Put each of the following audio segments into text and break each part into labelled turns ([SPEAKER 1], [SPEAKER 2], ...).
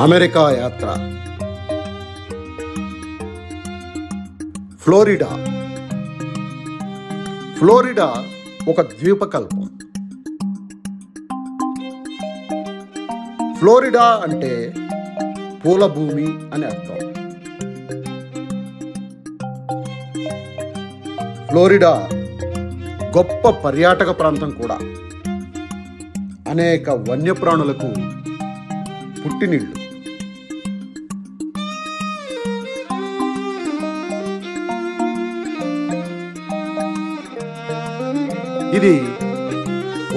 [SPEAKER 1] America యాత్ర. Florida. Florida ఒక ద్వీపకల్పం. Florida అంటే పూల భూమి అని అర్థం. ఫ్లోరిడా గొప్ప పర్యాటక ప్రాంతం కూడా. అనేక వన్యప్రాణులకు పుట్టినిళ్ళు. ఇది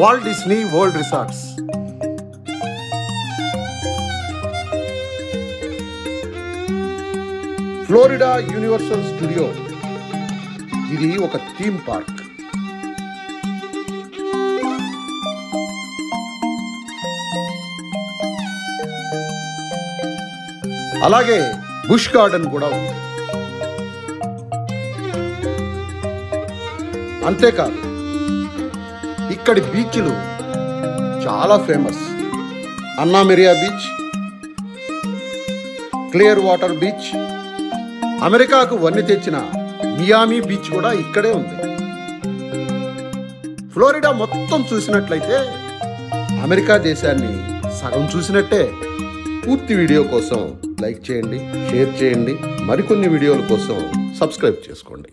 [SPEAKER 1] Walt Disney World resorts. Florida Universal studio. ఇది ఒక థీమ్ పార్క్. అలాగే బుష్ గార్డెన్ కూడా ఉంది. అంతేకాదు ఇక్కడి బీచ్లు చాలా famous. Anna Maria beach, Clearwater beach, అమెరికాకు వన్నె తెచ్చిన మియామి బీచ్ కూడా ఇక్కడే ఉంది. ఫ్లోరిడా మొత్తం చూసినట్లయితే అమెరికా దేశాన్ని సగం చూసినట్టే. పూర్తి వీడియో కోసం లైక్ చేయండి, షేర్ చేయండి. మరికొన్ని వీడియోల కోసం సబ్స్క్రైబ్ చేసుకోండి.